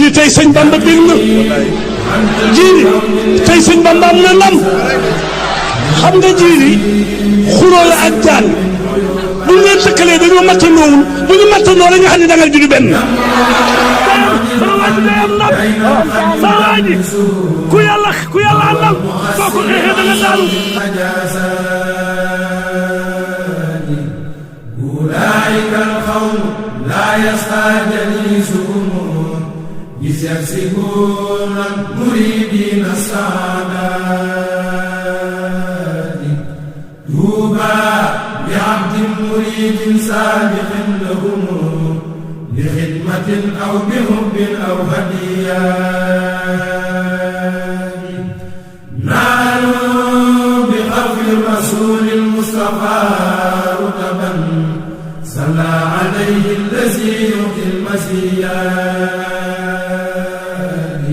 jiili tey sëñ Bamba dégg na jiili tey sëñ Bamba am na ndam xam nga jiili xuroo la ak jaan bu ñu leen tëkkalee dañoo mattandoowul bu ñu mattandoo rek nga xam ne da nga judi benn sama waa ji day am ndam sama waa ji ku yàlla àndal boo ko xeexee da nga daanu أولئك القوم لا يسعى جليسهم إذ يكسبون المريدين السعادات طوبى بعبد مريد سابق لهم بخدمة أو بحب أو هديات نالوا بخلف الرسول المصطفى رتبا صلى عليه الذي يؤتي المسيات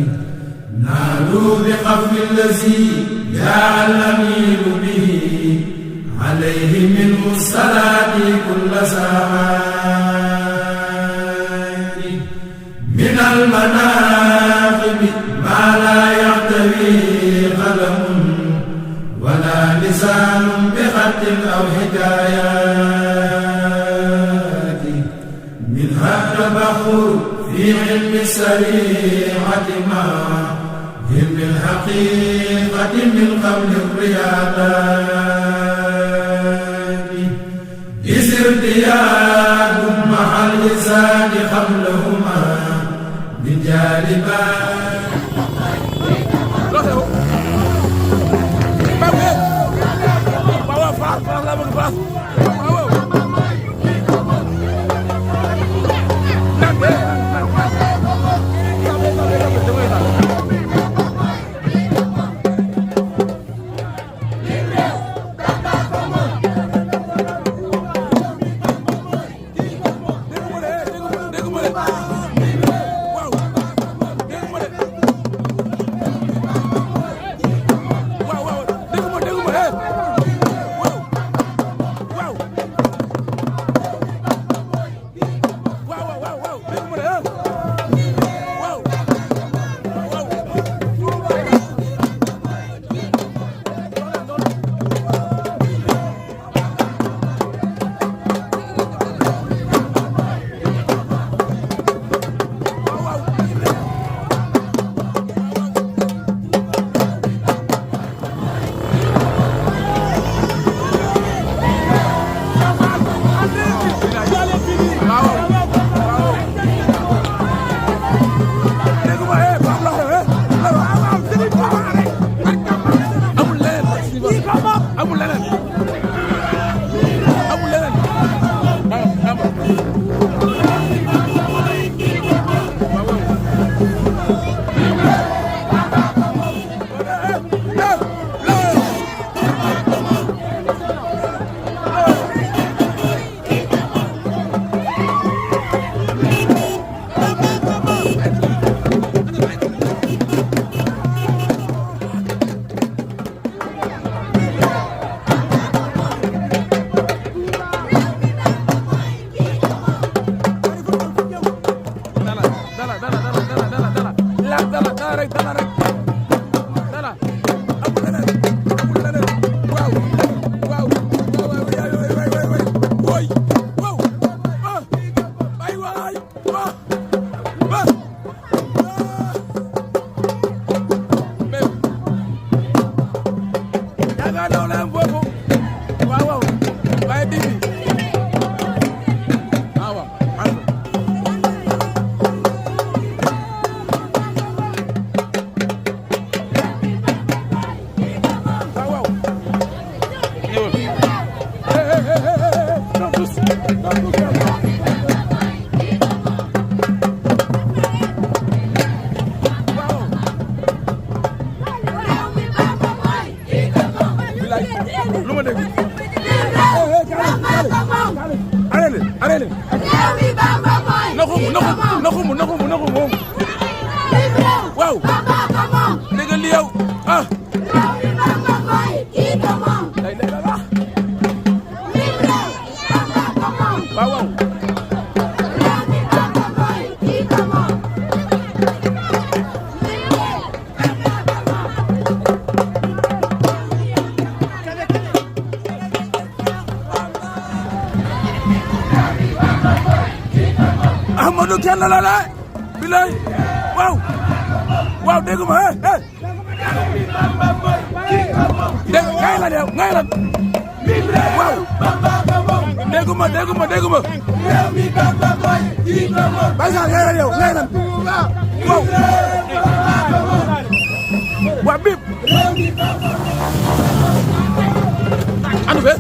نالوا بقفل الذي جاء الأمين به عليه منه الصلاة كل ساعات من المناقب ما لا يحتوي قلم ولا لسان بخط أو حكايات منها التبخر في علم الشريعة مع علم الحقيقة من قبل الرياضات إذ ارتياد مع اللسان قبلهما من جانبات Wow. Nigga Leo. Wow. la la la bilay waaw waaw dégg ma dégg ngay la yow ngay la waaw dégg ma Baye Sarr ngay la yow ngay la waaw waaw bip anu fe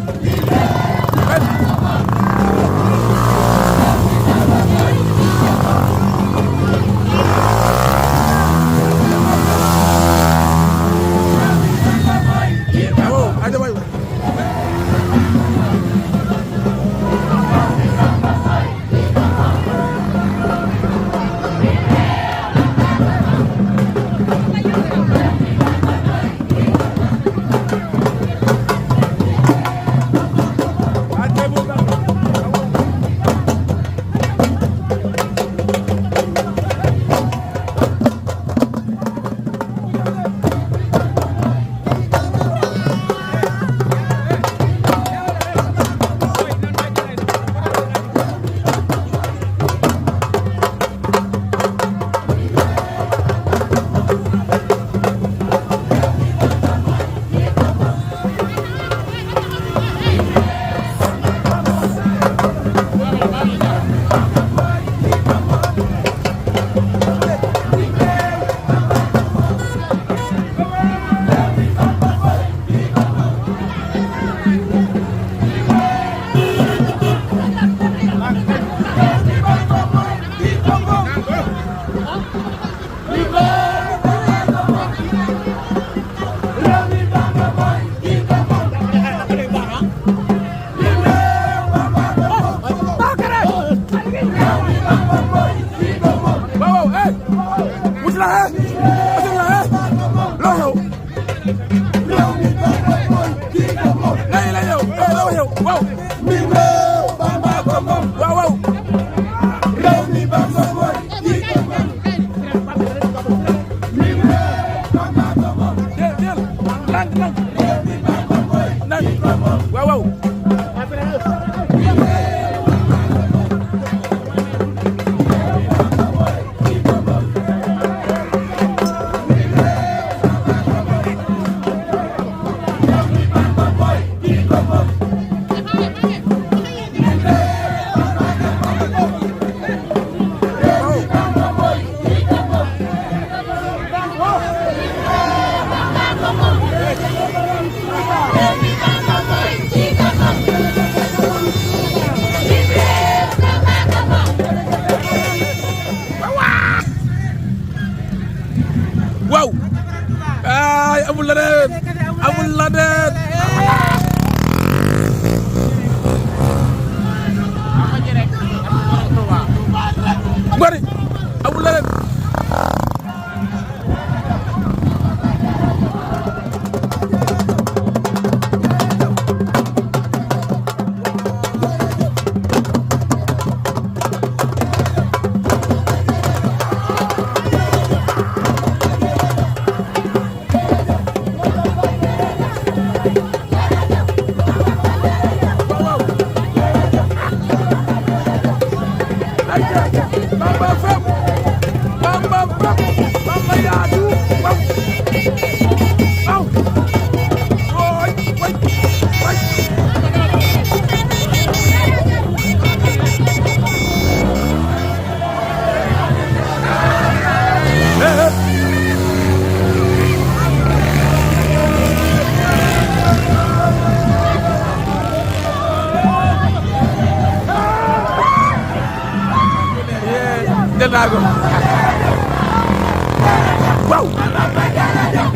waaw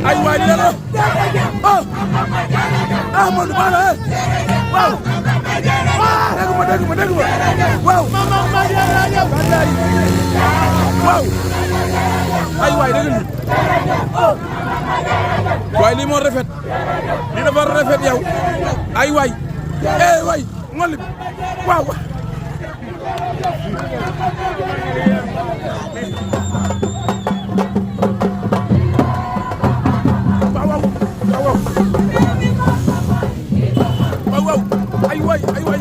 ay waay la la oh Amadou Bala waaw dégg ma waaw waaw ay waay dégg nga waay lii moo rafet lii dafa rafet yow ay waay waay ngol waaw ay waay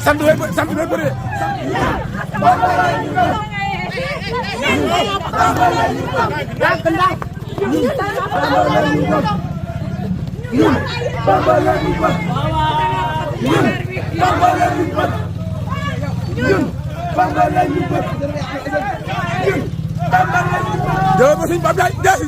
sant bi bëri jërëjëf ba sëñ Pape Ndiaye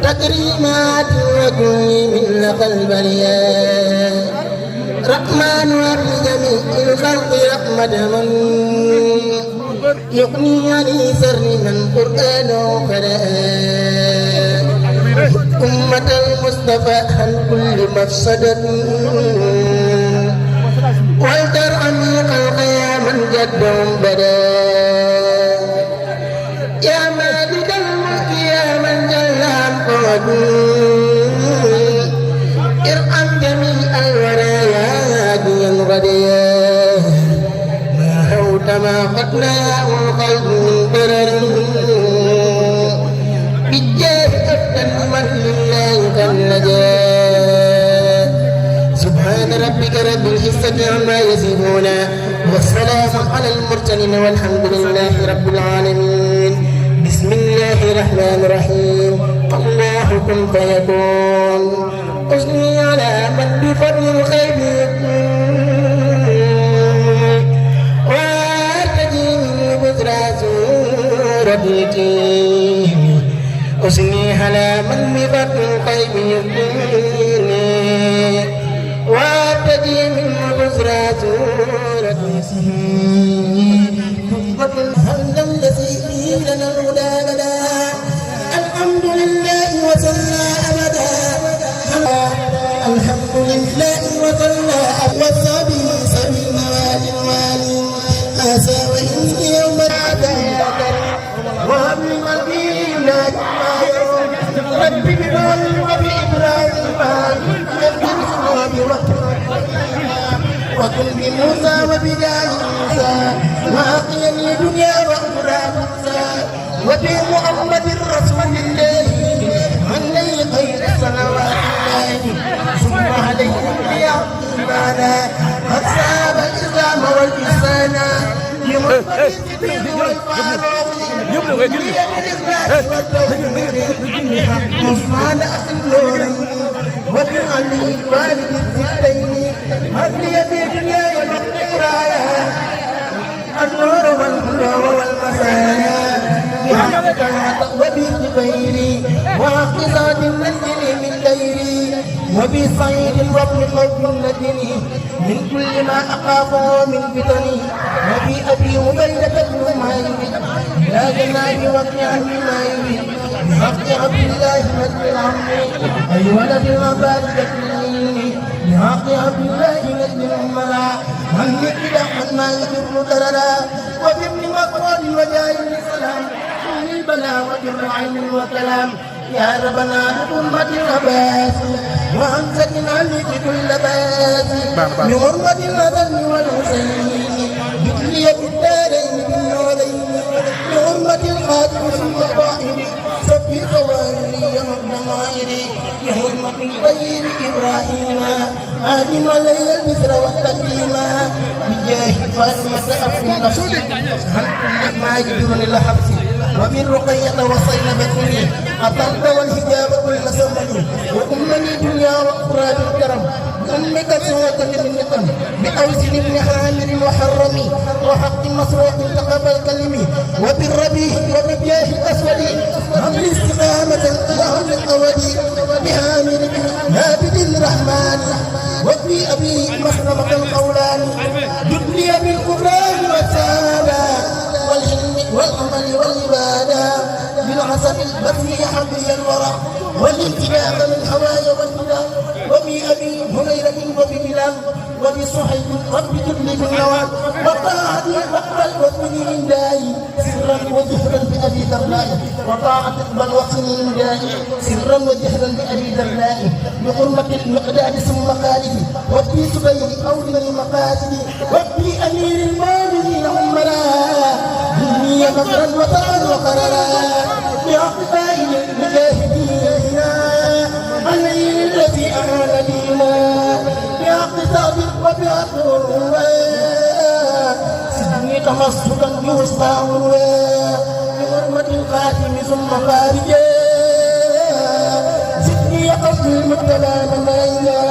تكريمات وكل من لقى البريات رحمن وبجميع الخلق رحمة من يغني عن سر من قرآنه قرآن أمة المصطفى عن كل مفسدة ولترحمي خلق يا من جدهم بدا يا مالك الملك يا من جل عن ارحم جميع الورى يا هاديا غديا ما هوت ما قتناه القلب من ضرر بالجاه أبدا من لله كالنجاة سبحان ربك رب العزة عما يصفون والسلام على المرسلين والحمد لله رب العالمين. بسم الله الرحمن الرحيم. الله كن فيكون أثني على من بفضل الخير يكون وارتجي من بذرى سورتي أثني على من بفضل الخير يكون وارتجي من بذرى سورتي الحمد الذي لنا الهدى بدا الحمد لله وصلى أبدا الحمد لله وصلى وصبي سبيل والي آسى وإني يوم العداء وهب لقلبي لا يوم ربي بنور وبإبراهيم يبدأ وكن بموسى وبجاه موسى وأقيني دنيا وأخرى موسى وبمحمد رسول الله عليه خير الصلوات الله ثم عليكم بأعطينا أصحاب الإسلام والإحسان لمحمد والفاروق عثمان أخي وبعلي والد الستين هدي بالدنيا والآخرة النور والهدى والمسايا بحقك وبخيري واقتصاد المنزل من ديري وبصيد الوطن خوف الندني من كل ما أخافه من فتني وبأبي عبيدة بن مالك لا جناي وقي عني ما يريد بحق عبد الله نجم العمي أي ولد العباد تكلمني بحق عبد الله نجم الأملا من يكد من ما يجر ضررا وبابن مسعود وجاهل السلام من البلاء وجر عين وكلام يا ربنا بأمة العباس وأمسكنا لك كل باس بحرمة الحسن والحسين بكلية الدارين بالنورين بحرمة الخاتم ثم الطاهر صفي خواري والضمائر بحرمة الخير إبراهيم آدم علي البسر والتكريم بجاه فاطمة أفن نفسي هل كل ما يجدون لحبسي ومن رقية وصينبة أطلت والحجاب كل زمن وأمني دنيا وأخرى بالكرم بأمك سوة النقم بأوزن بن حامر محرم وحق مسروق تقبل كلمي وبالربيع وبجاه الأسود هم الاستقامة القيام الأولي بهامر عابد الرحمن وابن أبي مسلمة القولان جدلي بالقرآن والسادة والعلم والعمل والعبادة بالعصب البثي حبي الورع والانتباه للهوايا والهدى وبأبي هريرة وببلال وبصحيح رب تدلك النوى وطاعة واقبل واثني من داعي سرا وجهرا بأبي درداء وطاعة اقبل واثني من داعي سرا وجهرا بأبي درداء بحرمة المقداد ثم خالدي وابي سبيل أولي المقاصد وابي أمير المؤمنين عمرا دنيا مكرا وطرا وقررا بأقفاء المجاهدين علي الذي أعان بنا باقتصاد وبأقوى سجني تمسكا بوسطى بحرمة الخاتم ثم خارجا سجني قصد المبتلى من عينا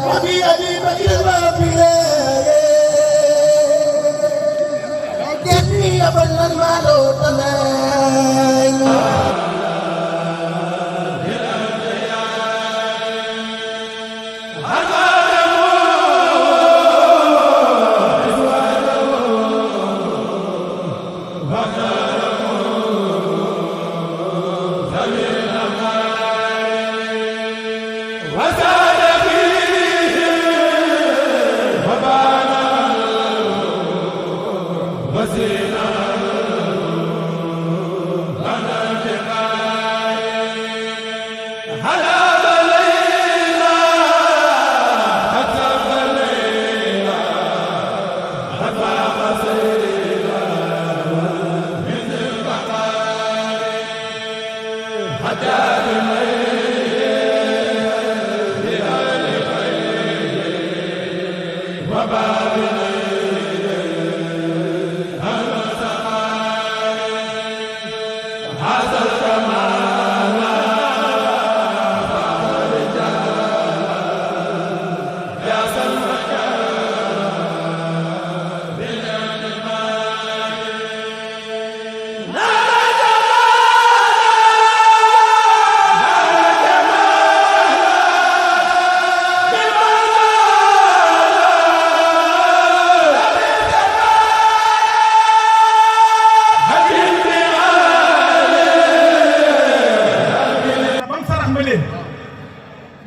وبأبي بكر الرافيا جدني أبل المال تمام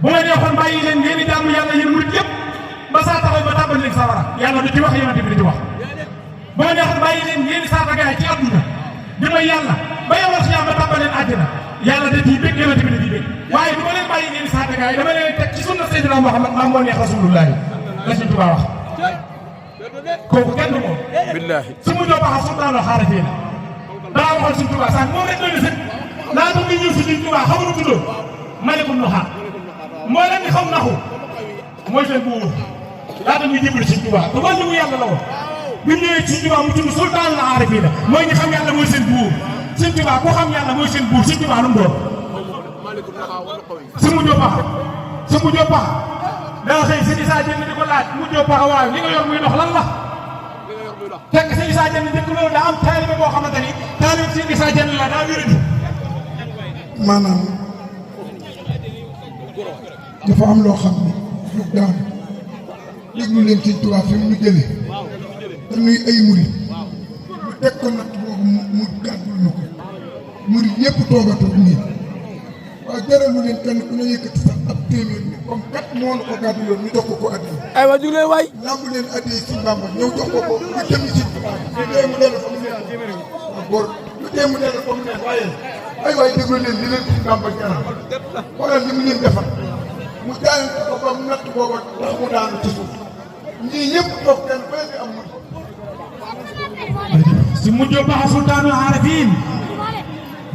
bu la neexoon bàyyi leen ngeen di jaamu yàlla yéen murit yëpp ba saa taxaw ba tàmbali leen sawara yàlla du ci wax yonent bi du ci wax bu la neexoon bàyyi leen ngeen di saata gaay ci adduna di may yàlla ba yow si yàlla ba tàmbali leen àjjana yàlla da ciy bëgg yonent bi da ciy bëgg waaye du ma leen bàyyi ngeen di saata gaay dama leen teg ci sunna Seydina Muhammad maam moo neex rasulullahi la Sëñ Tuubaa wax kooku kenn du moom billahi su mu joo baxa sultaanul xaarifiin daa waxoon Sëñ Tuubaa sax moom rek doy na sëkk laata muy ñëw si Sëñ Tuubaa xamuñu tuddoo malikum nuxaat moo leen di xam naxu mooy seen buur laata muy jébal Sëñ Tuubaa te wàllu yàlla la woon bi mu ñëwee Sëñ Tuubaa mu tudd sultaanul aarifiin mooy ñi xam yàlla mooy seen buur Sëñ Tuubaa ku xam yàlla mooy seen buur Sëñ Tuubaa lu mu doon su mu joo paxa su mu joo paxa daa xëy sëñ Issa Diène di ko laaj mu joo paxa waaw li nga yor muy dox lan la fekk sëñ Issa Diène dëkk loolu daa am taalibe boo xamante ni taalibe sëñ Issa Diène la daa wéradi maanaam dafa am loo xam ni lu daan déglu leen Sëñ Tuubaa fi mu jëlee dañuy ay murit mu teg ko natt boobu mu gàddul na ko murit yëpp toogatoo nii waaye jaralu leen kenn ku ne yëkkati sax ab téeméer ni comme kat moo ko gàdduloon ñu jox ko addiya ay waa juglee waay lambu leen addiya Sëñ Bamba ñëw jox ko nga jëmi Sëñ Tuubaa lu dee mu dellu fa mu nekk waaw góor lu dee mu dellu fa mu nekk waaye ay waay déglu leen li leen Sëñ Bamba jaral xoolal li mu leen defal mu jaayante ko ba mu natt booba tax mu daanu ci suuf ñii ñëpp toog kenn ba di am murit si mujjoo baxa sultaanul aarifiin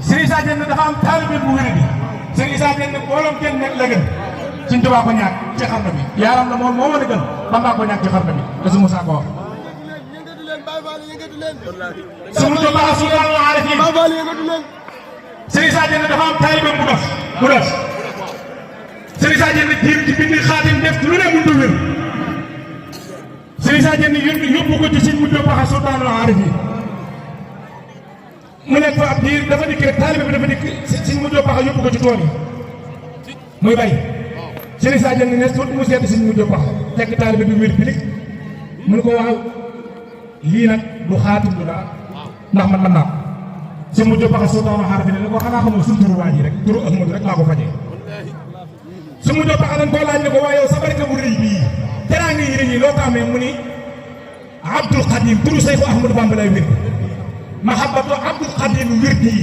Sëñ Issa Diène dafa am taalibe bu wéradi Sëñ Issa Diène booloom kenn nekk la gën Sëñ Tuubaa ko ñàkk ci xarnu bi yaaram la moom moo mën a gën Bamba ko ñàkk ci xarnu bi la si Musaa ko wax su mu baax sultaanul aarifiin Serigne Sa Diène dafa am taalibe bu dof Serigne Sa Diène jiir ci bind xaatim def lu ne mënut a wér Serigne Sa Diène yóbbu ko ci Serigne Modou Baax sultaanul aarifiin mu nekk fa ab diir dafa dikk rek taalibe bi dafa dikk Serigne Modou Baax yóbbu ko ci tool yi muy bay Serigne Sa Diène ne mu seet Serigne Modou Baax fekk taalibe bi wér bilig mu ne ko waaw lii nag du xaatim du dara ndax man mën naa ko Serigne Modou Baax sultaanul aarifiin ne ko xanaa xamoo suñu turu waa ji rek turu Ahmadu rek laa ko fajee su mu Baax dañ koo laaj ne ko waaye yow sa barke bu rëy bii teraanga yi rëy yi loo ko amee mu ni Abdul Xadim turu Seexu Ahmadu Bamba lay wér mahabbatu Abdul Xadim wirdi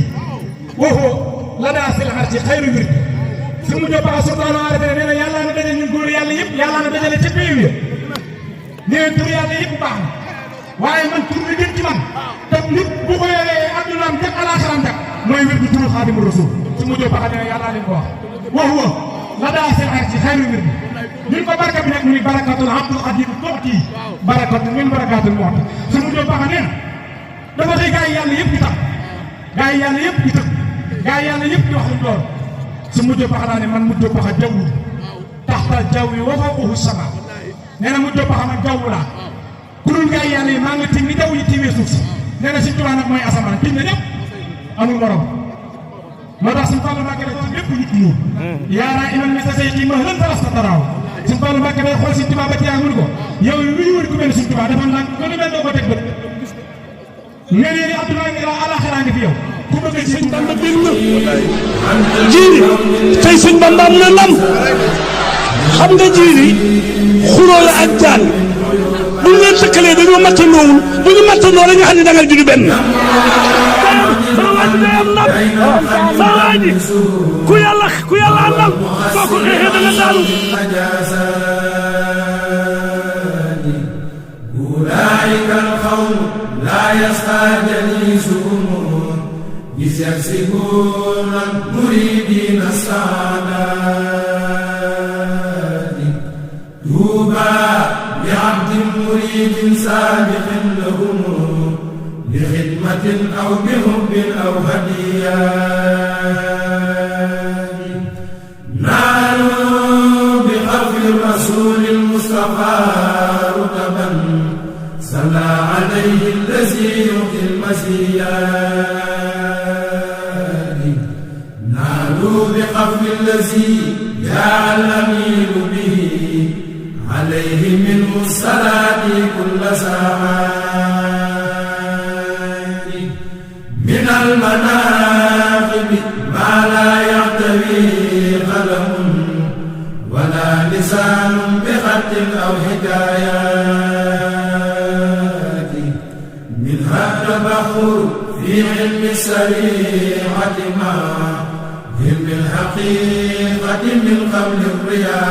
waxoo la daa sil xar ci xayru wirdi su mu Baax sultaanul aarifiin nee na yàlla na dajale ñun góor yàlla yëpp yàlla na dajale ca péew ya nee tur yàlla yëpp baax na waaye man tur bi gën ci man te nit bu ko yoree addunaam jag alaaxiraam jag mooy wér di turu Xaadimu Rasuul su mu Baax nee na yàlla leen ko wax waxoo la daa sil xar ci xayru wirdi ñun ko barka bi nag muy barakatul Abdul Xadim tooti barakatul min barakatul moxti su mu Baax nee na dafa tey gaa yi yàlla yëpp di tax gaa yi yàlla yëpp di tëg gaa yi yàlla yëpp di wax luñ doon su mu Baax naa ne man mu Baax jawwu taxta jawwi wa fawqahu sama nee na mu Baax man jawwu laa ku dul gaa yi yàlla yi maa ngi tiim ni jaww yi tiimee suuf si nee na Sëñ Tuubaa nag mooy asamaan tiim na ñëpp amul morom moo tax Sëñ Fallu Mbàkke dafa lépp nit ñuul yaaraa iman mi sa say kii ma lën falasta taraaw Sëñ Fallu Mbàkke day xool Sëñ Tuubaa ba ci yaa mun ko yow lu ñu wër ku mel Sëñ Tuubaa dafa nag ko ni mel doo ko teg bët nga nee ni adduna ngi la alaxira ngi fi yow ku bëgg Sëñ Bamba bind jiiri tey Sëñ Bamba am na ndam xam nga jiiri xuroo la ak jaan bu ñu leen tëkkalee dañoo mattandoowul bu ñu mattandoo dañu xam ne da nga judd benn sama waa ji day am ndam sama waa ji ku yàlla àndal boo ko xeexee da nga daanu أولئك القوم لا يسقى جليسهم إذ يكسبون المريدين السعادات طوبى لعبد مريد سابق لهم بخدمة أو بحب أو هديات نالوا بخلف الرسول المصطفى رتبا صلى عليه الذي يؤتي المسيات نالوا بقفل الذي جاء الأمين به عليه منه الصلاة كل ساعات من المناقب ما لا يحتوي قلم ولا لسان بخط أو حكايات منها التبخر في علم السريعة مع علم الحقيقة من قبل الرياض